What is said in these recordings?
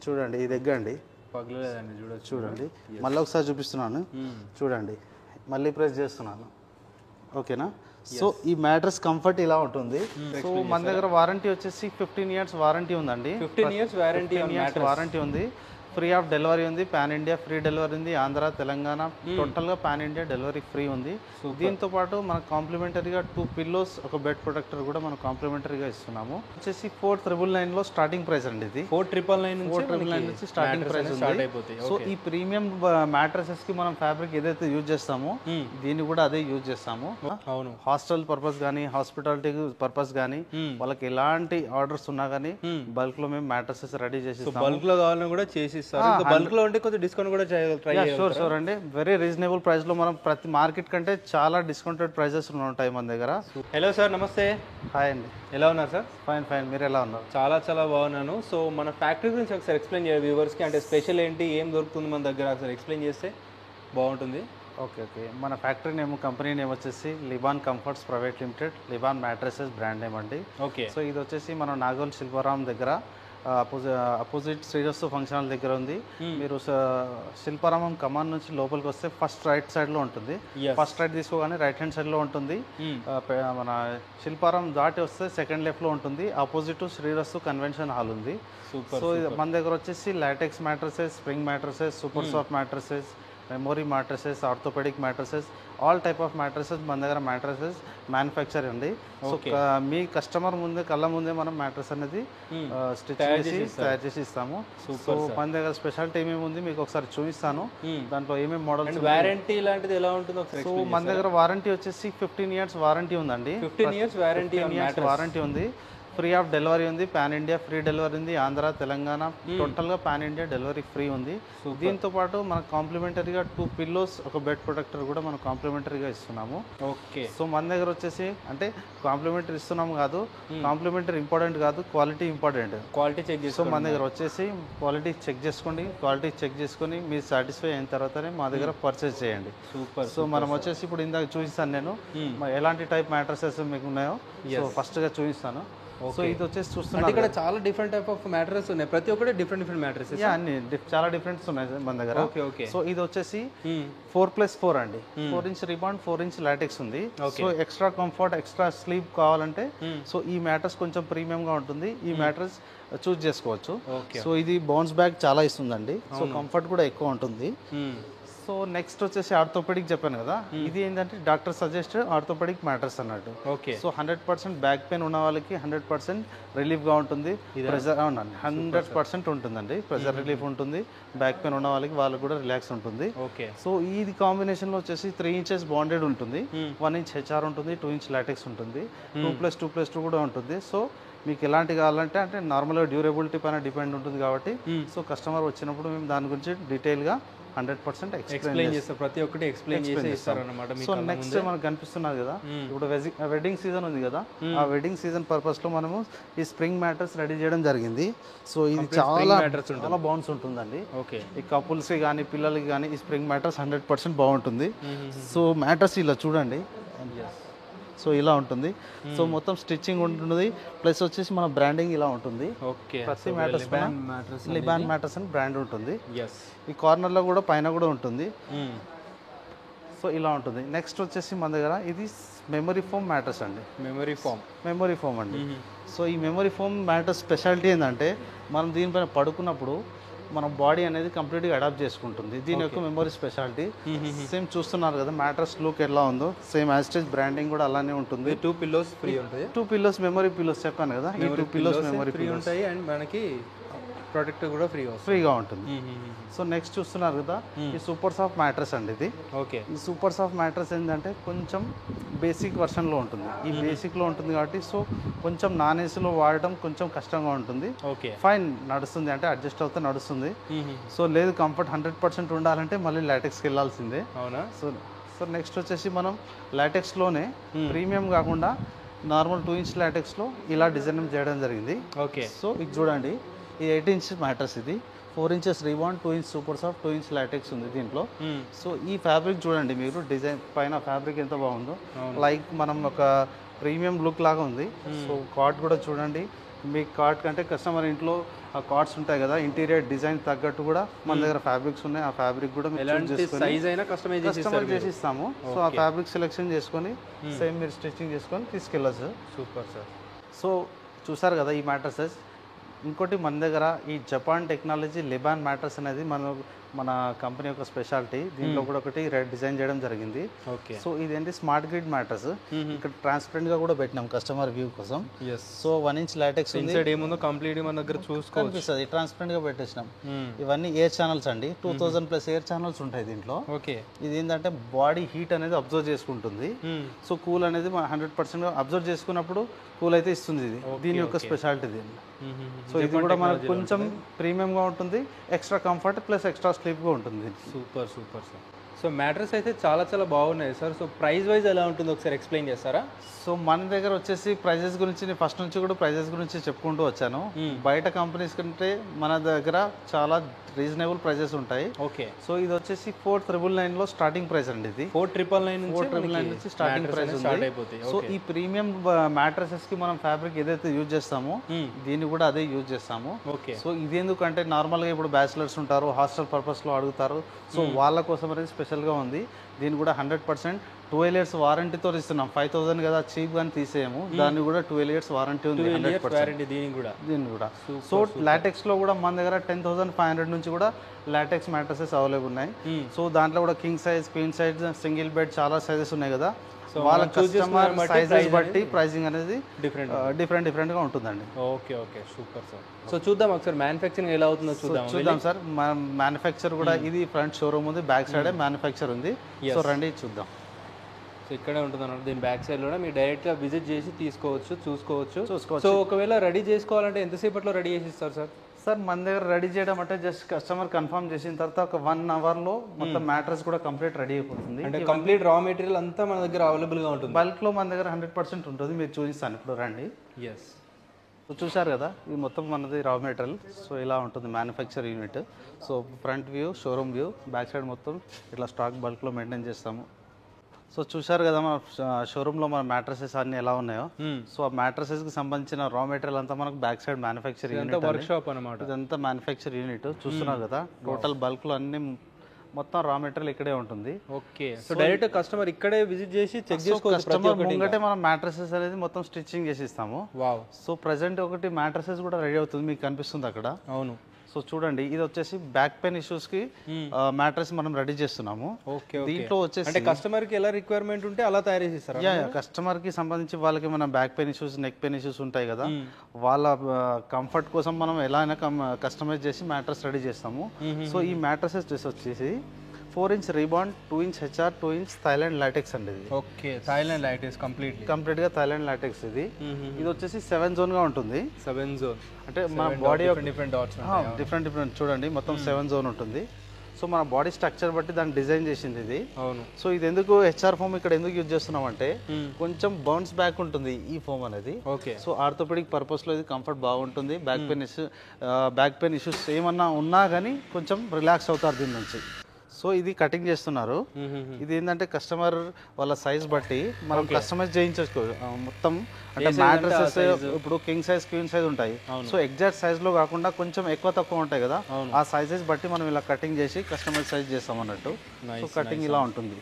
చూడండి ఇది ఎగ్ అండి, పగలలేదండి చూడొచ్చు. చూడండి మళ్ళీ ఒకసారి చూపిస్తున్నాను చూడండి, మళ్ళీ ప్రెస్ చేస్తున్నాను ఓకేనా. సో ఈ మ్యాట్రెస్ కంఫర్ట్ ఇలా ఉంటుంది. సో మన దగ్గర వారంటీ వచ్చేసి 15 years వారంటీ ఉందండి. 15 years వారంటీ ఉంది. ఫ్రీ ఆఫ్ డెలివరీ ఉంది, పాన్ ఇండియా ఫ్రీ డెలివరీ ఉంది, ఆంధ్ర తెలంగాణ టోటల్గా పాన్ ఇండియా డెలివరీ ఫ్రీ ఉంది. దీంతో పాటు మనకు కాంప్లిమెంటరీగా 2 పిల్లోస్ ఒక బెడ్ ప్రొటెక్టర్ కూడా మనం కాంప్లిమెంటరీగా ఇస్తున్నాము. వచ్చేసి 4,999 స్టార్టింగ్ ప్రైస్ అండి. ఇది 4,999 నుంచి స్టార్టింగ్ ప్రైస్ ఉంది. సో ఈ ప్రీమియం మ్యాట్రసెస్ కి మనం ఫ్యాబ్రిక్ ఏదైతే యూజ్ చేస్తామో దీన్ని కూడా అదే యూజ్ చేస్తాము. అవును, హాస్టల్ పర్పస్ కానీ హాస్పిటాలిటీ పర్పస్ కానీ వాళ్ళకి ఎలాంటి ఆర్డర్స్ ఉన్నా కానీ బల్క్ లో మేము మ్యాట్రసెస్ రెడీ చేసి బల్క్ లో కావాలని కూడా చేసి బల్క్ లో ఉంటే కొంచెం డిస్కౌంట్ కూడా ట్రై షూర్ షూర్ అండి. వెరీ రీజనబుల్ ప్రైస్ లో మనం ప్రతి మార్కెట్ కంటే చాలా డిస్కౌంటెడ్ ప్రైజెస్ ఉంటాయి మన దగ్గర. హలో సార్, నమస్తే. హాయ్ అండి, ఎలా ఉన్నారు సార్? ఫైన్ ఫైన్, మీరు ఎలా ఉన్నారు? చాలా చాలా బాగున్నాను. సో మన ఫ్యాక్టరీ గురించి ఒకసారి ఎక్స్ప్లెయిన్ చేయాలి వ్యూవర్స్ కి, అంటే స్పెషల్ ఏంటి, ఏం దొరుకుతుంది మన దగ్గర, ఒకసారి ఎక్స్ప్లెయిన్ చేస్తే బాగుంటుంది. ఓకే, మన ఫ్యాక్టరీ నేమ్, కంపెనీ నేమ్ వచ్చేసి Liban comforts private limited, Liban mattresses brand name అండి. ఓకే. సో ఇది వచ్చేసి మన నాగోల్ శిల్పారాం దగ్గర అపోజిట్ శ్రీరస్తు ఫంక్షన్ హాల్ దగ్గర ఉంది. మీరు శిల్పారామం కమాన్ నుంచి లోపలికి వస్తే ఫస్ట్ రైట్ సైడ్ లో ఉంటుంది. ఫస్ట్ రైట్ తీసుకోగానే రైట్ హ్యాండ్ సైడ్ లో ఉంటుంది. మన శిల్పారాం దాటి వస్తే సెకండ్ లెఫ్ట్ లో ఉంటుంది. ఆపోజిట్ శ్రీరస్తు కన్వెన్షన్ హాల్ ఉంది. సో మన దగ్గర వచ్చేసి latex mattresses, spring mattresses, super soft mattresses, memory mattresses, orthopedic mattresses, all type of mattresses మన దగ్గర మ్యాట్రసెస్ మ్యానుఫ్యాక్చర్ అండి. సో మీ కస్టమర్ ముందే కళ్ళ ముందే మనం మ్యాట్రస్ అనేది స్టిచ్ చేసి తయారు చేసి ఇస్తాము. సో మన దగ్గర స్పెషాలిటీ ఏమేమి ఉంది మీకు ఒకసారి చూపిస్తాను. దాంట్లో ఏమేమి మోడల్స్, వారంటీ లాంటిది ఎలా ఉంటుందో. సో మన దగ్గర వారంటీ వచ్చేసి 15 years వారంటీ ఉందండి. 15 years వారంటీ ఉంది. ఫ్రీ ఆఫ్ డెలివరీ ఉంది, పాన్ ఇండియా ఫ్రీ డెలివరీ ఉంది, ఆంధ్ర తెలంగాణ టోటల్గా పాన్ ఇండియా డెలివరీ ఫ్రీ ఉంది. దీంతో పాటు మనకు కాంప్లిమెంటరీగా 2 పిల్లోస్ ఒక బెడ్ ప్రొటెక్టర్ కూడా మనం కాంప్లిమెంటరీగా ఇస్తున్నాము. ఓకే. సో మన దగ్గర వచ్చేసి అంటే కాంప్లిమెంటరీ ఇస్తున్నాము కాదు, కాంప్లిమెంటరీ ఇంపార్టెంట్ కాదు, క్వాలిటీ ఇంపార్టెంట్. క్వాలిటీ చెక్ చేసి, సో మన దగ్గర వచ్చేసి క్వాలిటీ చెక్ చేసుకోండి. క్వాలిటీ చెక్ చేసుకొని మీరు సాటిస్ఫై అయిన తర్వాతనే మా దగ్గర పర్చేస్ చేయండి. సూపర్. సో మనం వచ్చేసి ఇప్పుడు ఇందాక చూపిస్తాను నేను ఎలాంటి టైప్ మ్యాట్రసెస్ మీకు ఉన్నాయో. సో ఫస్ట్గా చూపిస్తాను. సో ఇది వచ్చేసి చూస్తున్నారు ఇక్కడ చాలా డిఫరెంట్ టైప్ ఆఫ్ మ్యాట్రస్ ఉన్నాయి, ప్రతి ఒక్కటి డిఫరెంట్ మ్యాట్రసెస్ అన్ని చాలా డిఫరెంట్స్ ఉన్నాయి మన దగ్గర. Okay okay. సో ఇది వచ్చేసి 4+4 అండి. 4 inch రిబాండ్, 4 inch లాటెక్స్ ఉంది. So extra comfort, extra sleep కావాలంటే సో ఈ మ్యాట్రస్ కొంచెం ప్రీమియం గా ఉంటుంది. ఈ మ్యాట్రస్ చూస్ చేసుకోవచ్చు. సో ఇది బౌన్స్ బ్యాక్ చాలా ఇస్తుందండి. సో కంఫర్ట్ కూడా ఎక్కువ ఉంటుంది. సో నెక్స్ట్ వచ్చేసి ఆర్థోపెడిక్ చెప్పాను కదా, ఇది ఏంటంటే డాక్టర్ సజెస్ట్ ఆర్థోపెడిక్ మ్యాట్రస్ అన్నట్టు. ఓకే. సో 100% బ్యాక్ పెయిన్ ఉన్న వాళ్ళకి 100% రిలీఫ్ గా ఉంటుంది. ప్రెజర్ 100% ఉంటుందండి, ప్రెజర్ రిలీఫ్ ఉంటుంది. బ్యాక్ పెయిన్ ఉన్న వాళ్ళకి కూడా రిలాక్స్ ఉంటుంది. ఓకే. సో ఇది కాంబినేషన్ లో వచ్చేసి 3 inches బాండెడ్ ఉంటుంది, 1 inch హెచ్ఆర్ ఉంటుంది, 2 inch లాటెక్స్ ఉంటుంది, 2+2+2 కూడా ఉంటుంది. సో మీకు ఎలాంటి కావాలంటే అంటే నార్మల్గా డ్యూరబిలిటీ పైన డిపెండ్ ఉంటుంది కాబట్టి సో కస్టమర్ వచ్చినప్పుడు మేము దాని గురించి డీటెయిల్గా 100% ఎక్స్ప్లెయిన్ చేస్తాం, ప్రతి ఒక్కటి ఎక్స్ప్లెయిన్ చేసి ఇస్తారన్నమాట. సో నెక్స్ట్ మనకు కనిపిస్తున్నది కదా, ఇప్పుడు వెడ్డింగ్ సీజన్ ఉంది కదా, ఆ వెడ్డింగ్ సీజన్ పర్పస్ లో మనము ఈ స్ప్రింగ్ మ్యాట్రస్ రెడీ చేయడం జరిగింది. సో ఇది చాలా బౌన్స్ ఉంటుందండి. ఓకే. ఈ కపుల్స్ కానీ పిల్లలకి కానీ ఈ స్ప్రింగ్ మ్యాట్రస్ 100% బాగుంటుంది. సో మ్యాట్రస్ ఇలా చూడండి, సో ఇలా ఉంటుంది. సో మొత్తం స్టిచ్చింగ్ ఉంటుంది, ప్లస్ వచ్చేసి మన బ్రాండింగ్ ఇలా ఉంటుంది. ఓకే. ప్రతి మ్యాట్రస్ లిబాన్ మ్యాట్రస్ అని బ్రాండ్ ఉంటుంది. ఈ కార్నర్ లో కూడా పైన కూడా ఉంటుంది. సో ఇలా ఉంటుంది. నెక్స్ట్ వచ్చేసి మన దగ్గర ఇది మెమరీ ఫోమ్ మ్యాట్రస్ అండి. మెమరీ ఫోమ్ అండి. సో ఈ మెమరీ ఫోమ్ మ్యాట్రస్ స్పెషాలిటీ ఏంటంటే మనం దీనిపైన పడుకున్నప్పుడు మన బాడీ అనేది కంప్లీట్గా అడాప్ట్ చేసుకుంటుంది. దీని యొక్క మెమరీ స్పెషాలిటీ. సేమ్ చూస్తున్నారు కదా మ్యాట్రస్ లుక్ ఎలా ఉందో, సేమ్ యాస్టేజ్ బ్రాండింగ్ కూడా అలానే ఉంటుంది. 2 పిల్లోస్ ఫ్రీ ఉంటాయి. 2 పిల్లోస్ మెమరీ పిల్లోస్ చెప్పాను కదా, ఈ 2 పిల్లోస్ మెమరీ ఫ్రీ ఉంటాయి అండ్ మనకి ప్రొటెక్ట్ కూడా ఫ్రీగా ఉంటుంది. సో నెక్స్ట్ చూస్తున్నారు కదా, ఈ సూపర్ సాఫ్ట్ మ్యాట్రస్ అండి ఇది. ఓకే. ఈ సూపర్ సాఫ్ట్ మ్యాట్రస్ ఏంటంటే కొంచెం బేసిక్ వర్షన్లో ఉంటుంది. ఈ బేసిక్లో ఉంటుంది కాబట్టి సో కొంచెం నాన్ ఏసీలో వాడటం కొంచెం కష్టంగా ఉంటుంది. ఓకే. ఫైన్ నడుస్తుంది, అంటే అడ్జస్ట్ అవుతే నడుస్తుంది. సో లేదు కంఫర్ట్ 100% ఉండాలంటే మళ్ళీ లాటెక్స్కి వెళ్ళాల్సిందే. అవునా? సో నెక్స్ట్ వచ్చేసి మనం లాటెక్స్లోనే ప్రీమియం కాకుండా నార్మల్ 2 inch లాటెక్స్లో ఇలా డిజైన్ చేయడం జరిగింది. ఓకే. సో ఇది చూడండి, ఈ 8 inch మ్యాట్రస్ ఇది, 4 inches రిబాండ్, 2 inch super soft, 2 inch LaTeX ఉంది దీంట్లో. సో ఈ ఫ్యాబ్రిక్ చూడండి మీరు, డిజైన్ పైన ఫ్యాబ్రిక్ ఎంత బాగుందో, లైక్ మనం ఒక ప్రీమియం లుక్ లాగా ఉంది. సో కాట్ కూడా చూడండి, మీ కార్డ్ కంటే కస్టమర్ ఇంట్లో ఆ కార్డ్స్ ఉంటాయి కదా, ఇంటీరియర్ డిజైన్ తగ్గట్టు కూడా మన దగ్గర ఫ్యాబ్రిక్స్ ఉన్నాయి. ఆ ఫ్యాబ్రిక్ కూడా ఎలాంటి సైజ్ అయినా కస్టమైజ్ చేసి ఇస్తాము. సో ఆ ఫ్యాబ్రిక్ సెలెక్షన్ చేసుకొని సేమ్ మీరు స్టిచ్చింగ్ చేసుకొని తీసుకెళ్ళచ్చు. Super sir. సో చూసారు కదా ఈ మ్యాట్రసెస్. ఇంకోటి మన దగ్గర ఈ జపాన్ టెక్నాలజీ లెబాన్ మ్యాట్రస్ అనేది మన కంపెనీ యొక్క స్పెషాలిటీ. దీంట్లో కూడా ఒకటి డిజైన్ చేయడం జరిగింది. ఓకే. సో ఇదేంటి స్మార్ట్ గ్రిడ్ మ్యాట్రస్. ఇక్కడ ట్రాన్స్పరెంట్ గా కూడా పెట్టినాం కస్టమర్ వ్యూ కోసం. సో 1 ఇంచ్ లాటెక్స్ ఇన్సైడ్ ఏముందో కంప్లీట్ మన దగ్గర చూసుకోవచ్చు. ట్రాన్స్పరెంట్ గా పెట్టేసినాం. ఇవన్నీ ఎయిర్ ఛానల్స్ అండి. 2000+ ఎయిర్ ఛానల్స్ ఉంటాయి దీంట్లో. ఓకే. ఇది ఏంటంటే బాడీ హీట్ అనేది అబ్జర్వ్ చేసుకుంటుంది. సో కూల్ అనేది 100% అబ్జర్వ్ చేసుకున్నప్పుడు కూల్ అయితే ఇస్తుంది. ఇది దీని యొక్క స్పెషాలిటీ దీన్ని. సో ఇది కూడా మనకు కొంచెం ప్రీమియంగా ఉంటుంది. ఎక్స్ట్రా కంఫర్ట్ ప్లస్ ఎక్స్ట్రా స్లీప్గా ఉంటుంది. Super super sir. So mattress అయితే చాలా చాలా బాగున్నాయి సార్. సో ప్రైస్ వైజ్ ఎలా ఉంటుందో ఒకసారి ఎక్స్ప్లెయిన్ చేస్తారా? సో మన దగ్గర వచ్చేసి ప్రైజెస్ గురించి నేను ఫస్ట్ నుంచి కూడా ప్రైజెస్ గురించి చెప్పుకుంటూ వచ్చాను. బయట కంపెనీస్ కంటే మన దగ్గర చాలా రీజనబుల్ ప్రైజెస్ ఉంటాయి. ఓకే. సో ఇది వచ్చేసి 4,999లో స్టార్టింగ్ ప్రైస్ అండి. ఇది 4,999 నుంచి స్టార్టింగ్ ప్రైస్ ఉంది. సో ఈ ప్రీమియం మ్యాట్రసెస్ కి మనం ఫ్యాబ్రిక్ ఏదైతే యూజ్ చేస్తామో దీన్ని కూడా అదే యూజ్ చేస్తాము. ఓకే. సో ఇది ఎందుకంటే నార్మల్గా ఇప్పుడు బ్యాచిలర్స్ ఉంటారు, హాస్టల్ పర్పస్లో అడుగుతారు. సో వాళ్ళ కోసం అనేది స్పెషల్గా ఉంది. దీన్ని కూడా 100% 12 years వారంటీతో ఇస్తున్నాం. 5,000 కదా చీప్ గాని తీసేయము. దాన్ని కూడా 12 years వారంటీ ఉంది. 100% దీని కూడా. సో లాటెక్స్ లో కూడా మన దగ్గర 10,500 నుంచి కూడా లాటెక్స్ మ్యాట్రసెస్ అవైలబుల్ ఉన్నాయి. సో దాంట్లో కూడా king size, queen size, single bed చాలా సైజెస్ ఉన్నాయి కదా. వాళ్ళ కస్టమర్ సైజెస్ బట్టి ప్రైసింగ్ అనేది డిఫరెంట్ గా ఉంటుందండి. Okay okay super sir. So చూద్దాం ఒకసారి మ్యానుఫ్యాక్చరింగ్ ఎలా అవుతుందో చూద్దాం సార్. మ్యానుఫ్యాక్చర్ కూడా ఇది ఫ్రంట్ షోరూమ్ ఉంది, బ్యాక్ సైడ్ మ్యానుఫ్యాక్చర్ ఉంది. సో రండి చూద్దాం. సో ఇక్కడే ఉంటుంది అన్నమాట. దీని బ్యాక్ సైడ్ కూడా మీరు డైరెక్ట్గా విజిట్ చేసి చూసుకోవచ్చు. సో ఒకవేళ రెడీ చేసుకోవాలంటే ఎంతసేపట్లో రెడీ చేసి ఇస్తారు సార్? సార్ మన దగ్గర రెడీ చేయడం అంటే జస్ట్ కస్టమర్ కన్ఫర్మ్ చేసిన తర్వాత ఒక 1 అవర్లో మొత్తం మ్యాట్రస్ కూడా కంప్లీట్ రెడీ అయిపోతుంది. అంటే కంప్లీట్ రా మెటీరియల్ అంతా మన దగ్గర అవైలబుల్గా ఉంటుంది. బల్క్లో మన దగ్గర 100% ఉంటుంది. మీరు చూపిస్తాను ఇప్పుడు రండి. ఎస్. సో చూసారు కదా ఇది మొత్తం మనది రా మెటీరియల్. సో ఇలా ఉంటుంది manufacture unit. So front view, showroom view, back side మొత్తం ఇట్లా స్టాక్ బల్క్లో మెయింటైన్ చేస్తాము. సో చూసారు కదా మన షోరూంలో మన మ్యాట్రసెస్ అన్ని ఎలా ఉన్నాయో. సో ఆ మ్యాట్రసెస్ కి సంబంధించిన రా మెటీరియల్ అంతా మనకు back side manufacture unit, work shop అన్నమాట. ఇదంతా మ్యానుఫ్యాక్చర్ యూనిట్ చూస్తున్నారు కదా. టోటల్ బల్క్ లో అన్ని మొత్తం రా మెటీరియల్ ఇక్కడే ఉంటుంది. ఓకే. సో డైరెక్ట్ కస్టమర్ ఇక్కడే విజిట్ చేసి చెక్ చేసుకోవచ్చు. కస్టమర్ ముంగటే మనం మ్యాట్రసెస్ అనేది మొత్తం స్టిచ్చింగ్ చేసి ఇస్తాము. వావ్. సో ప్రెసెంట్ ఒకటి మ్యాట్రసెస్ కూడా రెడీ అవుతుంది, మీకు కనిపిస్తుంది అక్కడ. అవును. సో చూడండి ఇది వచ్చేసి బ్యాక్ పెయిన్ ఇష్యూస్ కి మ్యాట్రస్ మనం రెడీ చేస్తున్నాము. దీంట్లో వచ్చేసి అంటే కస్టమర్ కి ఎలా రిక్వైర్మెంట్ ఉంటే అలా తయారు చేస్తారు. కస్టమర్ కి సంబంధించి వాళ్ళకి మన back pain issues, neck pain issues ఉంటాయి కదా, వాళ్ళ కంఫర్ట్ కోసం మనం ఎలా అయినా కస్టమైజ్ చేసి మ్యాట్రస్ రెడీ చేస్తాము. సో ఈ మ్యాట్రసెస్ వచ్చేసి 4 inch రీబాండ్, 2 inch HR, 2 inch Thailand LaTeX అండి ఇది. ఓకే. థైలాండ్ లాటెక్స్ కంప్లీట్ గా థైలాండ్ లాటెక్స్ ఇది. ఇది వచ్చేసి 7 zone గా ఉంటుంది. 7 zone అంటే మన బాడీ డిఫరెంట్ డాట్స్ డిఫరెంట్ చూడండి మొత్తం 7 zone ఉంటుంది. సో మన బాడీ స్ట్రక్చర్ బట్టి దాన్ని డిజైన్ చేసింది ఇది. అవును. సో ఇది ఎందుకు హెచ్ఆర్ ఫోమ్ ఇక్కడ ఎందుకు యూజ్ చేస్తున్నాం అంటే కొంచెం బౌన్స్ బ్యాక్ ఉంటుంది ఈ ఫోమ్ అనేది. ఓకే. సో ఆర్థోపెడిక్ పర్పస్ లో ఇది కంఫర్ట్ బాగుంటుంది. బ్యాక్ పెయిన్ ఇష్యూస్ ఏమన్నా ఉన్నా కానీ కొంచెం రిలాక్స్ అవుతారు దీని నుంచి. సో ఇది కటింగ్ చేస్తున్నారు. ఇది ఏంటంటే కస్టమర్ వాళ్ళ సైజ్ బట్టి మనం కస్టమైజ్ చేయించుకో మొత్తం. అంటే మ్యాట్రసెస్ ఇప్పుడు కింగ్ సైజ్, క్వీన్ సైజ్ ఉంటాయి. సో ఎగ్జాక్ట్ సైజ్ లో కాకుండా కొంచెం ఎక్కువ తక్కువ ఉంటాయి కదా, ఆ సైజెస్ బట్టి మనం ఇలా కటింగ్ చేసి కస్టమైజ్ సైజ్ చేస్తాం అన్నట్టు. సో కటింగ్ ఇలా ఉంటుంది.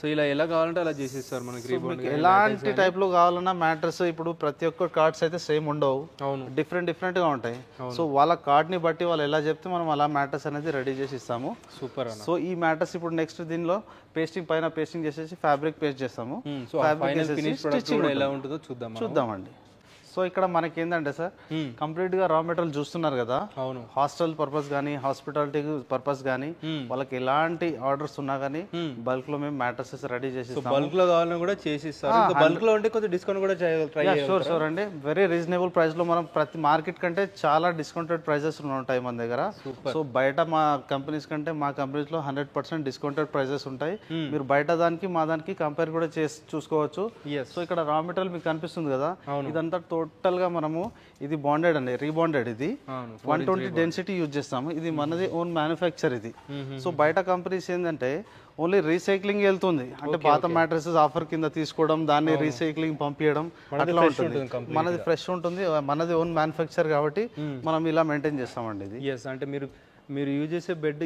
సో ఇలా ఎలా కావాలంటే అలా చేసేస్తారు మనకి. ఎలాంటి టైప్ లో కావాలన్నా మ్యాట్రస్ ఇప్పుడు ప్రతి ఒక్క కార్డ్స్ అయితే సేమ్ ఉండవు. అవును. డిఫరెంట్ గా ఉంటాయి. సో వాళ్ళ కార్డ్ ని బట్టి వాళ్ళు ఎలా చెప్తే మనం అలా మ్యాట్రస్ అనేది రెడీ చేసి ఇస్తాము. సూపర్. సో ఈ మ్యాట్రస్ ఇప్పుడు నెక్స్ట్ దీనిలో పైన పేస్టింగ్ చేసేసి ఫ్యాబ్రిక్ పేస్ట్ చేస్తాము. ఎలా ఉంటుందో చూద్దామండి. సో ఇక్కడ మనకి ఏంటంటే సార్ కంప్లీట్ గా రా మెటీరియల్ చూస్తున్నారు కదా. అవును. హాస్టల్ పర్పస్ గానీ, హాస్పిటాలిటీ పర్పస్ గానీ, వాళ్ళకి ఎలాంటి ఆర్డర్స్ ఉన్నా గానీ బల్క్ లో మేము మ్యాట్రసెస్ రెడీ చేసి బల్క్ లో కావాలన్నా కూడా చేసి ఇస్తారు. బల్క్ లో ఉంటే కొంచెం డిస్కౌంట్ కూడా షూర్ అండి. వెరీ రీజనబుల్ ప్రైస్ లో మనం ప్రతి మార్కెట్ కంటే చాలా డిస్కౌంటెడ్ ప్రైజెస్ ఉంటాయి మన దగ్గర. సో బయట మా కంపెనీస్ కంటే మా కంపెనీస్ లో 100% డిస్కౌంటెడ్ ప్రైజెస్ ఉంటాయి. మీరు బయట దానికి మా దానికి కంపేర్ కూడా చేసి చూసుకోవచ్చు. సో ఇక్కడ రా మెటీరియల్ మీకు కనిపిస్తుంది కదా, ఇదంతా టోటల్గా మనము ఇది బాండెడ్ అండి, రీబాండెడ్ ఇది అవును 120 డెన్సిటీ యూజ్ చేస్తాము. ఇది మనది ఓన్ మ్యానుఫ్యాక్చర్ ఇది. సో బయట కంపెనీస్ ఏంటంటే ఓన్లీ రీసైక్లింగ్ వెళ్తుంది, అంటే పాత మ్యాట్రెసెస్ ఆఫర్ కింద తీసుకోవడం, దాన్ని రీసైక్లింగ్ పంపించడం అట్లా ఉంటుంది. మనది ఫ్రెష్ ఉంటుంది, మనది ఓన్ మ్యానుఫ్యాక్చర్ కాబట్టి మనం ఇలా మెయింటైన్ చేస్తామండి ఇది. ఎస్ అంటే మీరు యూజ్ చేసే బెడ్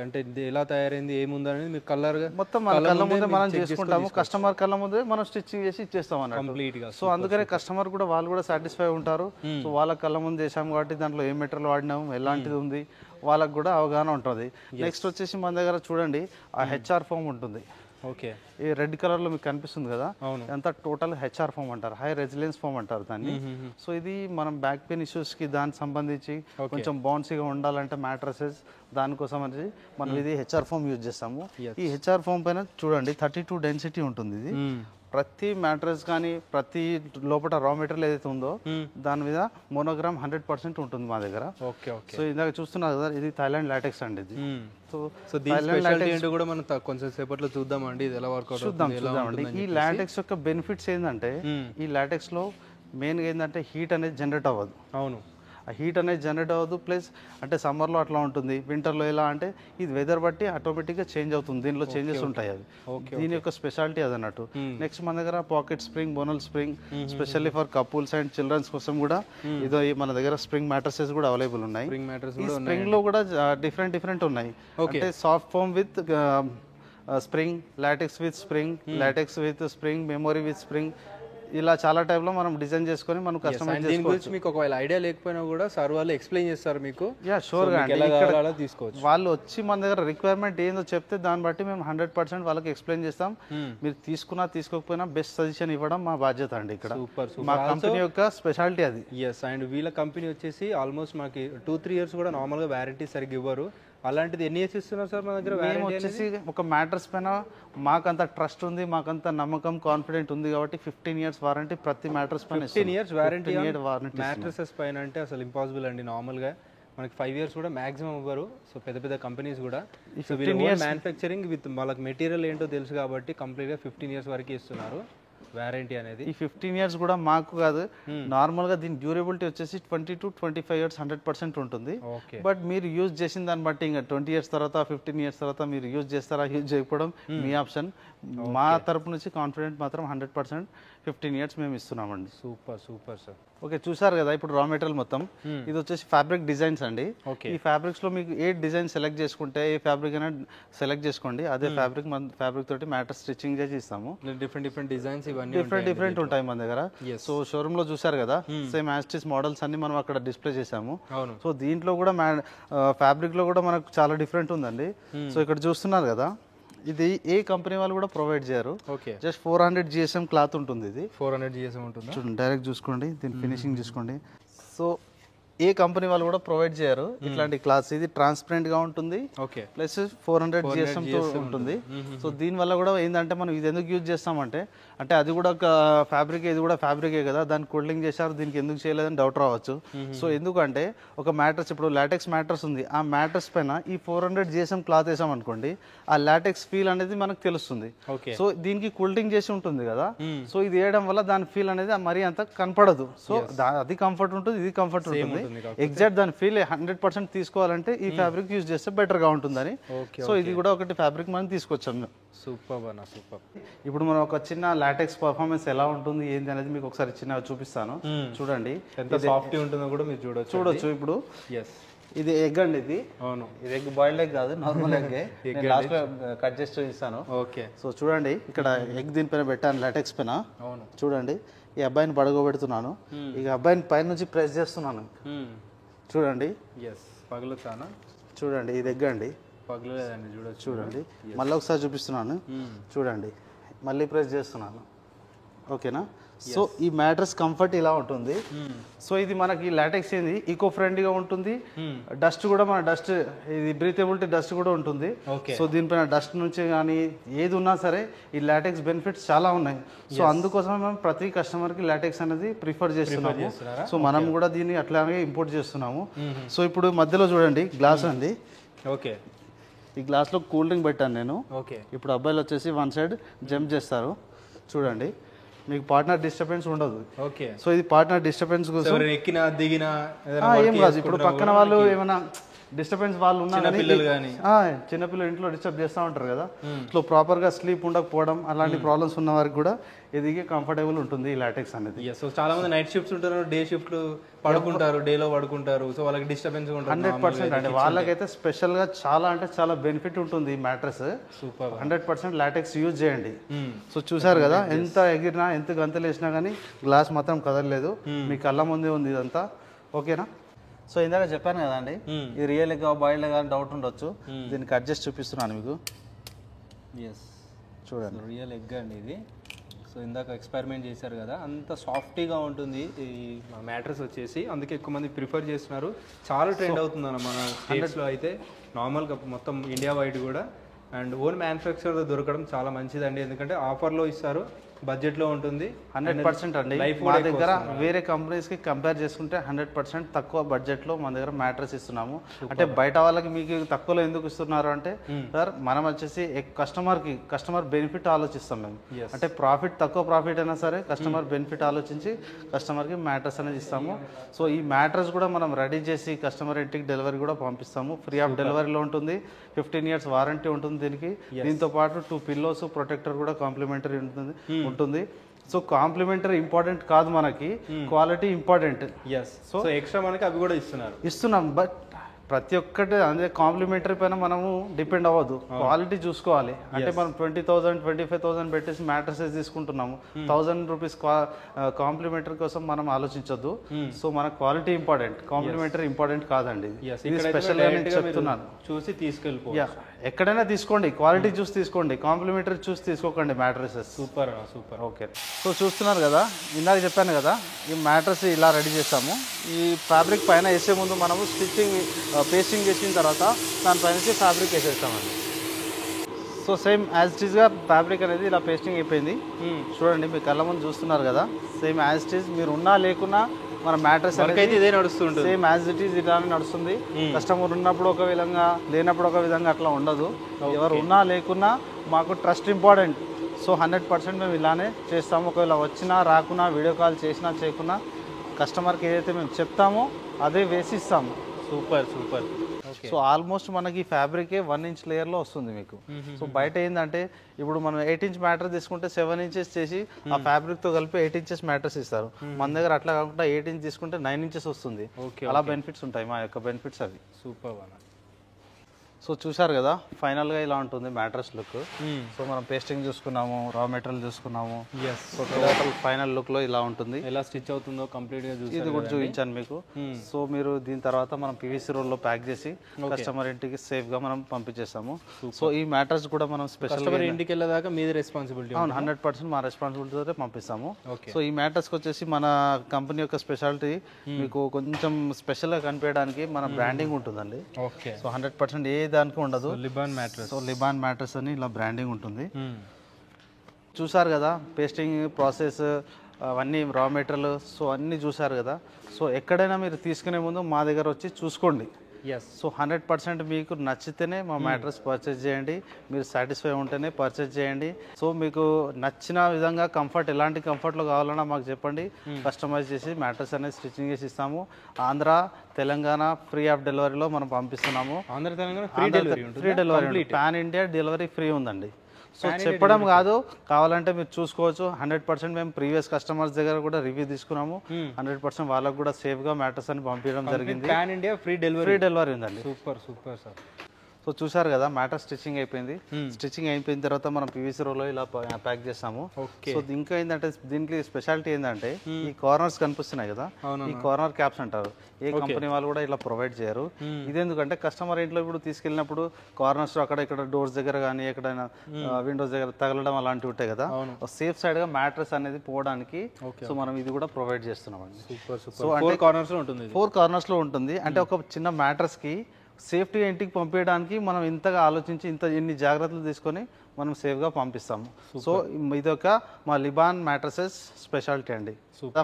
అంటే ఇది ఎలా తయారైంది ఏముందనేది మీరు కలర్గా మొత్తం మన కళ్ళ ముందే మనం చేసుకుంటాము, కస్టమర్ కళ్ళ ముందే మనం స్టిచ్చింగ్ చేసి ఇచ్చేస్తాం అన్నట్టు కంప్లీట్గా. సో అందుకనే కస్టమర్ కూడా వాళ్ళు కూడా సాటిస్ఫై ఉంటారు. సో వాళ్ళ కళ్ళ ముందు చేసాము కాబట్టి దాంట్లో ఏ మెటీరియల్ వాడినాము, ఎలాంటిది ఉంది, వాళ్ళకు కూడా అవగాహన ఉంటుంది. నెక్స్ట్ వచ్చేసి మన దగ్గర చూడండి ఆ హెచ్ఆర్ ఫోమ్ ఉంటుంది. ఓకే ఈ రెడ్ కలర్ లో మీకు కనిపిస్తుంది కదా, అవును. అంతా టోటల్ హెచ్ఆర్ ఫోమ్ అంటారు, హై రెసిలియన్స్ ఫోమ్ అంటారు దాన్ని. సో ఇది మనం బ్యాక్ పెయిన్ ఇష్యూస్ కి దానికి సంబంధించి కొంచెం బౌన్సీగా ఉండాలంటే మ్యాట్రసెస్ దానికోసం అనేది మనం ఇది హెచ్ఆర్ ఫోమ్ యూజ్ చేస్తాము. ఈ హెచ్ఆర్ ఫోమ్ పైన చూడండి 32 డెన్సిటీ ఉంటుంది. ఇది ప్రతి మ్యాట్రెస్ కానీ ప్రతి లోపల రా మెటీరియల్ ఏదైతే ఉందో దాని మీద మోనోగ్రామ్ 100% ఉంటుంది మా దగ్గర. Okay okay. సో ఇందాక చూస్తున్నారు కదా, ఇది థాయిలాండ్ లాటెక్స్ అండి ఇది. సో దీని స్పెషాలిటీ ఏంటో కూడా మనం కొంచెం సేపట్లో చూద్దామండి, ఇది ఎలా వర్కౌట్ చూద్దామండి. ఈ లాటెక్స్ యొక్క బెనిఫిట్స్ ఏంటంటే ఈ లాటెక్స్ లో మెయిన్గా ఏంటంటే హీట్ అనేది జనరేట్ అవ్వదు. అవును, ఆ హీట్ అనేది జనరేట్ అవ్వదు. ప్లస్ అంటే సమ్మర్లో అట్లా ఉంటుంది, వింటర్లో ఎలా అంటే ఇది వెదర్ బట్టి ఆటోమేటిక్గా చేంజ్ అవుతుంది, దీనిలో చేంజెస్ ఉంటాయి. అది దీని యొక్క స్పెషాలిటీ అది అన్నట్టు. నెక్స్ట్ మన దగ్గర pocket spring, bonnell spring, specially for couples and childrens కోసం కూడా ఇదో మన దగ్గర స్ప్రింగ్ మ్యాట్రసెస్ కూడా అవైలబుల్ ఉన్నాయి. ఈ స్ప్రింగ్ లో కూడా డిఫరెంట్ ఉన్నాయి, అంటే soft foam with spring, LaTeX with spring, LaTeX with spring, memory with spring, ఇలా చాలా టైప్లో మనం డిజైన్ చేసుకొని మనం కస్టమైజ్ చేసుకోవచ్చు. దీని గురించి మీకు ఒకవేళ ఐడియా లేకపోయినా కూడా సార్ వాళ్ళు ఎక్స్ప్లెయిన్ చేస్తారు మీకు. యా షూర్గా ఇక్కడ తీసుకోవచ్చు. వాళ్ళు వచ్చి మన దగ్గర రిక్వైర్మెంట్ ఏందో చెప్తే దాన్ని బట్టి మేము 100% వాళ్ళకి ఎక్స్ప్లెయిన్ చేస్తాం. మీరు తీసుకున్నా తీసుకోకపోయినా బెస్ట్ సజెషన్ ఇవ్వడం మా బాధ్యత అండి. ఇక్కడ మా కంపెనీ యొక్క స్పెషాలిటీ అది. ఎస్, అండ్ వీళ్ళ కంపెనీ వచ్చేసి ఆల్మోస్ట్ మాకు 2-3 ఇయర్స్ కూడా నార్మల్గా వ్యారంటీ సరిగ్గా ఇవ్వరు. అలాంటిది ఎన్ని ఇయర్స్ ఇస్తున్నారు సార్ మన దగ్గర? మేము వచ్చేసి ఒక మ్యాట్రస్ పైన మాకంత ట్రస్ట్ ఉంది, మాకంత నమ్మకం, కాన్ఫిడెంట్ ఉంది కాబట్టి 15 years వారంటీ ప్రతి మ్యాట్రస్ పైన. 15 years వారంటీ మ్యాట్రసెస్ పైన అంటే అసలు ఇంపాసిబుల్ అండి. నార్మల్గా మనకి 5 years కూడా మాక్సిమం ఇవ్వరు. సో పెద్ద పెద్ద కంపెనీస్ కూడా మ్యానుఫ్యాక్చరింగ్ విత్ వాళ్ళకి మెటీరియల్ ఏంటో తెలుసు కాబట్టి కంప్లీట్గా 15 years వరకు ఇస్తున్నారు వారంటీ అనేది. ఈ 15 years కూడా మాకు కాదు, నార్మల్గా దీని డ్యూరబిలిటీ వచ్చేసి 20 to 25 years 100% ఉంటుంది. బట్ మీరు యూజ్ చేసిన దాన్ని బట్టి ఇంకా 20 years తర్వాత 15 years తర్వాత మీరు యూజ్ చేస్తారా యూజ్ చేయకపోవడం మీ ఆప్షన్. మా తరపు నుంచి కాన్ఫిడెంట్ మాత్రం 100% 15 years మేము ఇస్తున్నామండి. Super super sir. ఓకే, చూసారు కదా ఇప్పుడు రా మెటీరియల్ మొత్తం. ఇది వచ్చేసి ఫ్యాబ్రిక్ డిజైన్స్ అండి. ఈ ఫ్యాబ్రిక్స్ లో మీకు ఏ డిజైన్ సెలెక్ట్ చేసుకుంటే ఏ ఫ్యాబ్రిక్ అయినా సెలెక్ట్ చేసుకోండి, అదే ఫ్యాబ్రిక్ మన ఫ్యాబ్రిక్ తోటి మ్యాటర్ స్టిచ్చింగ్ చేసి ఇస్తాము. డిఫరెంట్ డిజైన్స్ ఇవన్నీ డిఫరెంట్ ఉంటాయి మన దగ్గర. సో షోరూమ్ లో చూసారు కదా, సేమ్ యాస్టిస్ మోడల్స్ అన్ని మనం అక్కడ డిస్ప్లే చేసాము. సో దీంట్లో కూడా ఫ్యాబ్రిక్ లో కూడా మనకు చాలా డిఫరెంట్ ఉందండి. సో ఇక్కడ చూస్తున్నారు కదా, ఇది ఏ కంపెనీ వాళ్ళు కూడా ప్రొవైడ్ చేయరు. జస్ట్ 400 GSM క్లాత్ ఉంటుంది. ఇది 400 GSM ఉంటుంది. చూడండి, డైరెక్ట్ చూసుకోండి, దీని ఫినిషింగ్ చూసుకోండి. సో ఏ కంపెనీ వాళ్ళు కూడా ప్రొవైడ్ చేయరు ఇట్లాంటి క్లాత్స్. ఇది ట్రాన్స్పరెంట్ గా ఉంటుంది, ప్లస్ 400 GSM తో ఉంటుంది. సో దీని వల్ల కూడా ఏంటంటే మనం ఇది ఎందుకు యూజ్ చేస్తామంటే, అంటే అది కూడా ఒక ఫ్యాబ్రిక్, ఇది కూడా ఫ్యాబ్రికే కదా, దాన్ని కూలింగ్ చేశారు, దీనికి ఎందుకు చేయలేదని డౌట్ రావచ్చు. సో ఎందుకంటే ఒక మ్యాట్రస్, ఇప్పుడు లాటెక్స్ మ్యాట్రస్ ఉంది, ఆ మ్యాట్రస్ పైన ఈ 400 GSM క్లాత్ వేసాం అనుకోండి, ఆ లాటెక్స్ ఫీల్ అనేది మనకు తెలుస్తుంది. సో దీనికి కూలింగ్ చేసి ఉంటుంది కదా, సో ఇది వేయడం వల్ల దాని ఫీల్ అనేది మరీ అంత కనపడదు. సో అది కంఫర్ట్ ఉంటుంది, ఇది కంఫర్ట్ ఉంటుంది. ఎగ్జాక్ట్ దాని ఫీల్ 100% తీసుకోవాలంటే ఈ ఫ్యాబ్రిక్ యూజ్ చేస్తే బెటర్ గా ఉంటుందని. సో ఇది కూడా ఒకటి ఫ్యాబ్రిక్ మనం తీసుకొచ్చాము. సూపర్ అన్న, సూపర్. ఇప్పుడు మనం ఒక చిన్న లాటెక్స్ పర్ఫార్మెన్స్ ఎలా ఉంటుంది ఏంటి అనేది మీకు ఒకసారి చిన్న చూపిస్తాను. చూడండి ఎంత సాఫ్ట్ ఉంటుందో కూడా మీరు చూడొచ్చు. ఇప్పుడు ఇది ఎగ్ అండి, ఇది ఇది ఎగ్, బాయిల్డ్ ఎగ్ కాదు, నార్మల్ ఎగ్. లాస్ట్ లో కట్ చేసి చూపిస్తాను. ఓకే. సో చూడండి, ఇక్కడ ఎగ్ దీనిపైన పెట్టాను లాటెక్స్ పైన. చూడండి, ఈ అబ్బాయిని పడుకోబెడుతున్నాను, ఇక అబ్బాయిని పైన నుంచి ప్రెస్ చేస్తున్నాను. చూడండి, పగులుతానా? చూడండి, ఇది ఎగ్ అండి, పగులేదండి. చూడండి, మళ్ళీ ఒకసారి చూపిస్తున్నాను. చూడండి, మళ్ళీ ప్రెస్ చేస్తున్నాను. ఓకేనా? సో ఈ మ్యాట్రస్ కంఫర్ట్ ఇలా ఉంటుంది. సో ఇది మనకి లాటెక్స్ ఏంది ఈకో ఫ్రెండ్లీగా ఉంటుంది. డస్ట్ కూడా మన డస్ట్, ఇది బ్రీతబిలిటీ డస్ట్ కూడా ఉంటుంది. సో దీనిపైన డస్ట్ నుంచి కానీ ఏది ఉన్నా సరే ఈ లాటెక్స్ బెనిఫిట్స్ చాలా ఉన్నాయి. సో అందుకోసం మేము ప్రతి కస్టమర్కి లాటెక్స్ అనేది ప్రిఫర్ చేస్తున్నాము. సో మనం కూడా దీన్ని అట్లాగే ఇంపోర్ట్ చేస్తున్నాము. సో ఇప్పుడు మధ్యలో చూడండి గ్లాస్ అండి. ఓకే, ఈ గ్లాస్లో కూల్ డ్రింక్ పెట్టాను నేను. ఇప్పుడు అబ్బాయిలు వచ్చేసి వన్ సైడ్ జంప్ చేస్తారు. చూడండి, మీకు పార్ట్నర్ డిస్టర్బెన్స్ ఉండదు. ఓకే. సో ఇది పార్ట్నర్ డిస్టర్బెన్స్ కోసం ఎక్కినా దిగినా ఏం కాదు. ఇప్పుడు పక్కన వాళ్ళు ఏమైనా డిస్టర్బెన్స్ వాళ్ళు ఉన్నా చిన్నపిల్లలు ఇంట్లో డిస్టర్బ్ చేస్తూ ఉంటారు కదా, సో ప్రాపర్గా స్లీప్ ఉండకపోవడం అలాంటి ప్రాబ్లమ్స్ ఉన్న వారికి కూడా ఎదిగే కంఫర్టబుల్ ఉంటుంది ఈ లాటెక్స్ అనేది. సో చాలా మంది నైట్ షిఫ్ట్స్ ఉంటారు, డే షిఫ్ట్ పడుకుంటారు, డేలో పడుకుంటారు, సో వాళ్ళకి డిస్టర్బెన్స్ ఉంటుంది. 100% అండి. వాళ్ళకైతే స్పెషల్గా చాలా అంటే చాలా బెనిఫిట్ ఉంటుంది ఈ మ్యాట్రెస్. సూపర్. 100% లాటెక్స్ యూజ్ చేయండి. సో చూసారు కదా, ఎంత ఎగిరినా ఎంత గంతలు వేసినా కానీ గ్లాస్ మాత్రం కదలలేదు. మీ కళ్ళ ముందే ఉంది ఇదంతా. ఓకేనా? సో ఇందాక చెప్పాను కదా అండి, ఇది రియల్ ఎగ్ బాయిల్డ్ కానీ డౌట్ ఉండొచ్చు. దీనికి అడ్జస్ట్ చూపిస్తున్నాను మీకు. ఎస్, చూడండి, రియల్ ఎగ్ అండి ఇది. సో ఇందాక ఎక్స్పెరిమెంట్ చేశారు కదా, అంత సాఫ్టీగా ఉంటుంది ఈ మ్యాట్రెస్ వచ్చేసి. అందుకే ఎక్కువ మంది ప్రిఫర్ చేస్తున్నారు. చాలా ట్రెండ్ అవుతుంది అన్న మన స్టేట్స్లో అయితే, నార్మల్గా మొత్తం ఇండియా వైడ్ కూడా. అండ్ ఓన్ మ్యానుఫ్యాక్చర్ దొరకడం చాలా మంచిదండి, ఎందుకంటే ఆఫర్లో ఇస్తారు, బడ్జెట్లో ఉంటుంది. 100% అండి. మా దగ్గర వేరే కంపెనీస్కి కంపేర్ చేసుకుంటే 100% తక్కువ బడ్జెట్లో మన దగ్గర మ్యాట్రెస్ ఇస్తున్నాము. అంటే బయట వాళ్ళకి మీకు తక్కువలో ఎందుకు ఇస్తున్నారు అంటే, సార్ మనం వచ్చేసి కస్టమర్ బెనిఫిట్ ఆలోచిస్తాం మేము. అంటే తక్కువ ప్రాఫిట్ అయినా సరే కస్టమర్ బెనిఫిట్ ఆలోచించి కస్టమర్కి మ్యాట్రెస్ అనేది ఇస్తాము. సో ఈ మ్యాట్రెస్ కూడా మనం రెడీ చేసి కస్టమర్ ఇంటికి డెలివరీ కూడా పంపిస్తాము. ఫ్రీ ఆఫ్ డెలివరీలో ఉంటుంది. 15 years వారంటీ ఉంటుంది దీనికి. దీంతో పాటు 2 పిల్లోస్ ప్రొటెక్టర్ కూడా కాంప్లిమెంటరీ ఉంటుంది. సో కాంప్లిమెంటరీ ఇంపార్టెంట్ కాదు, మనకి క్వాలిటీ ఇంపార్టెంట్. సో ఎక్స్ట్రా మనకి అవి కూడా ఇస్తున్నాం. బట్ ప్రతి ఒక్కటి అదే కాంప్లిమెంటరీ పైన మనము డిపెండ్ అవ్వద్దు, క్వాలిటీ చూసుకోవాలి. అంటే మనం 20,000 25,000 పెట్టేసి మ్యాట్రసెస్ తీసుకుంటున్నాము. 1,000 రూపీస్ కాంప్లిమెంటరీ కోసం మనం ఆలోచించొద్దు. సో మన క్వాలిటీ ఇంపార్టెంట్, కాంప్లిమెంటరీ ఇంపార్టెంట్ కాదండి. స్పెషల్ గా నేను చెప్తున్నాను, చూసి తీసుకెళ్ళిపో. ఎక్కడైనా తీసుకోండి, క్వాలిటీ చూసి తీసుకోండి, కాంప్లిమెంటరీ చూసి తీసుకోకండి మ్యాట్రసెస్. సూపర్. ఓకే. సో చూస్తున్నారు కదా, ఇందాక చెప్పాను కదా, ఈ మ్యాట్రస్ ఇలా రెడీ చేస్తాము. ఈ ఫ్యాబ్రిక్ పైన వేసే ముందు మనము పేస్టింగ్ చేసిన తర్వాత దానిపైన ఫ్యాబ్రిక్ వేసేస్తామండి. సో సేమ్ యాజ్ ఇట్ ఈస్గా ఫ్యాబ్రిక్ అనేది ఇలా పేస్టింగ్ అయిపోయింది. చూడండి, మీ కళ్ళ ముందు చూస్తున్నారు కదా, సేమ్ యాజ్ ఇట్ ఈస్. మీరు ఉన్నా లేకున్నా మన మ్యాట్రెస్ అనేది ఇదే నడుస్తుంది, సేమ్ యాజ్ ఇట్ ఈస్ ఇలానే నడుస్తుంది. కస్టమర్ ఉన్నప్పుడు ఒక విధంగా, లేనప్పుడు ఒక విధంగా అట్లా ఉండదు. ఎవరు ఉన్నా లేకున్నా మాకు ట్రస్ట్ ఇంపార్టెంట్. సో 100% మేము ఇలానే చేస్తాము. ఒకవేళ వచ్చినా రాకున్నా, వీడియో కాల్ చేసినా చేయకున్నా, కస్టమర్కి ఏదైతే మేము చెప్తామో అదే వేసి ఇస్తాము. సూపర్. సో ఆల్మోస్ట్ మనకి ఫ్యాబ్రికే 1 inch లేయర్లో వస్తుంది మీకు. సో బయట ఏంటంటే ఇప్పుడు మనం 8 inch మ్యాట్రెస్ తీసుకుంటే 7 inches చేసి ఆ ఫ్యాబ్రిక్తో కలిపి 8 inches మ్యాట్రెస్ ఇస్తారు. మన దగ్గర అట్లా కాకుండా 8 inch తీసుకుంటే 9 inches వస్తుంది. అలా బెనిఫిట్స్ ఉంటాయి, మా యొక్క బెనిఫిట్స్ అవి. సూపర్. సో చూసారు కదా, ఫైనల్గా ఇలా ఉంటుంది మ్యాట్రెస్ లుక్. సో మనం పేస్టింగ్ చూసుకున్నాము, రా మెటీరియల్ చూసుకున్నాము. సో టోటల్ ఫైనల్ లుక్లో ఇలా ఉంటుంది. ఎలా స్టిచ్ అవుతుందో కంప్లీట్గా ఇది కూడా చూపించాను మీకు. సో మీరు దీని తర్వాత మనం PVC రోల్లో ప్యాక్ చేసి కస్టమర్ ఇంటికి సేఫ్గా మనం పంపించేస్తాము. సో ఈ మ్యాట్రెస్ కూడా మనం స్పెషల్ ఇంటికి వెళ్ళేదాకా మీది రెస్పాన్సిబిలిటీ. అవును, 100% మా రెస్పాన్సిబిలిటీతో పంపిస్తాము. సో ఈ మ్యాట్రెస్కి వచ్చేసి మన కంపెనీ యొక్క స్పెషాలిటీ మీకు కొంచెం స్పెషల్గా కనిపించడానికి మన బ్రాండింగ్ ఉంటుందండి. సో 100% ఏ దానికి ఉండదు. లిబాన్ మ్యాట్రెస్. సో లిబాన్ మ్యాట్రెస్ అని ఇలా బ్రాండింగ్ ఉంటుంది. చూసారు కదా పేస్టింగ్ ప్రాసెస్, అవన్నీ రా మెటీరియల్, సో అన్నీ చూసారు కదా. సో ఎక్కడైనా మీరు తీసుకునే ముందు మా దగ్గర వచ్చి చూసుకోండి. సో 100% మీకు నచ్చితేనే మా మ్యాట్రెస్ పర్చేజ్ చేయండి. మీరు సాటిస్ఫై ఉంటేనే పర్చేజ్ చేయండి. సో మీకు నచ్చిన విధంగా కంఫర్ట్, ఎలాంటి కంఫర్ట్లో కావాలన్నా మాకు చెప్పండి. కస్టమైజ్ చేసి మ్యాట్రెస్ అనేది స్టిచ్చింగ్ చేసి ఇస్తాము. ఆంధ్ర, తెలంగాణ ఫ్రీ ఆఫ్ డెలివరీలో మనం పంపిస్తున్నాము. Andhra, Telangana free delivery, pan India delivery free ఉందండి. సో చెప్పడం కాదు, కావాలంటే మీరు చూసుకోవచ్చు. 100% మేము ప్రీవియస్ కస్టమర్స్ దగ్గర కూడా రివ్యూ తీసుకున్నాము. 100% వాళ్ళకు కూడా సేఫ్గా మ్యాట్రెస్ అని పంపించడం జరిగింది. పాన్ ఇండియా ఫ్రీ డెలివరీ ఉందండి. Super sir. సో చూసారు కదా, మ్యాటర్ స్టిచ్చింగ్ అయిపోయింది. స్టిచ్చింగ్ అయిపోయిన తర్వాత మనం PVC రోలో ఇలా ప్యాక్ చేస్తాము. సో ఇంకా ఏంటంటే దీనికి స్పెషాలిటీ ఏంటంటే ఈ కార్నర్స్ కనిపిస్తున్నాయి కదా, ఈ కార్నర్ క్యాప్స్ అంటారు. ఏ కంపెనీ వాళ్ళు కూడా ఇలా ప్రొవైడ్ చేయరు. ఇదేందుకంటే కస్టమర్ ఇంట్లో ఇప్పుడు తీసుకెళ్ళినప్పుడు కార్నర్స్ అక్కడ ఇక్కడ డోర్స్ దగ్గర కానీ ఎక్కడైనా విండోస్ దగ్గర తగలడం అలాంటివి ఉంటాయి కదా, సేఫ్ సైడ్ గా మ్యాట్రెస్ అనేది పోవడానికి సో మనం ఇది కూడా ప్రొవైడ్ చేస్తున్నాం అండి. సో అంటే 4 కార్నర్స్ లో ఉంటుంది. 4 కార్నర్స్ లో ఉంటుంది. అంటే ఒక చిన్న మ్యాట్రెస్ కి సేఫ్టీగా ఇంటికి పంపించడానికి మనం ఇంతగా ఆలోచించి ఇన్ని జాగ్రత్తలు తీసుకొని మనం సేఫ్గా పంపిస్తాము. సో ఇదొక మా లిబాన్ మ్యాట్రసెస్ స్పెషాలిటీ అండి.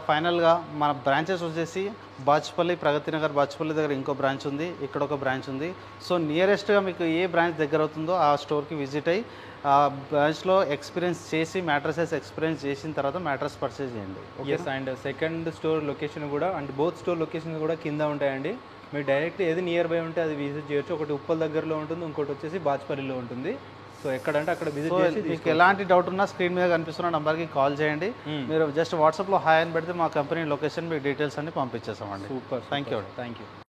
ఫైనల్గా మన బ్రాంచెస్ వచ్చేసి బాచుపల్లి, ప్రగతి నగర్ బాచుపల్లి దగ్గర ఇంకో బ్రాంచ్ ఉంది, ఇక్కడ ఒక బ్రాంచ్ ఉంది. సో నియరెస్ట్గా మీకు ఏ బ్రాంచ్ దగ్గర అవుతుందో ఆ స్టోర్కి విజిట్ అయ్యి ఆ బ్రాంచ్లో ఎక్స్పీరియన్స్ చేసి మ్యాట్రసెస్ ఎక్స్పీరియన్స్ చేసిన తర్వాత మ్యాట్రస్ పర్చేజ్ చేయండి. Yes, and second store location కూడా అంటే బోత్ స్టోర్ లొకేషన్ కూడా కింద ఉంటాయండి. మీరు డైరెక్ట్ ఏది నియర్ బై ఉంటే అది విజిట్ చేయొచ్చు. ఒకటి ఉప్పల్ దగ్గరలో ఉంటుంది, ఇంకోటి వచ్చేసి బాచుపల్లిలో ఉంటుంది. సో ఎక్కడంటే అక్కడ విజిట్ చేసి మీకు ఎలాంటి డౌట్ ఉన్నా స్క్రీన్ మీద కనిపిస్తున్న నెంబర్కి కాల్ చేయండి. మీరు జస్ట్ వాట్సాప్లో హాయ్ అని పెడితే మా కంపెనీ లొకేషన్ మీ డీటెయిల్స్ అన్ని పంపించేస్తామండి. Super, thank you. Thank you.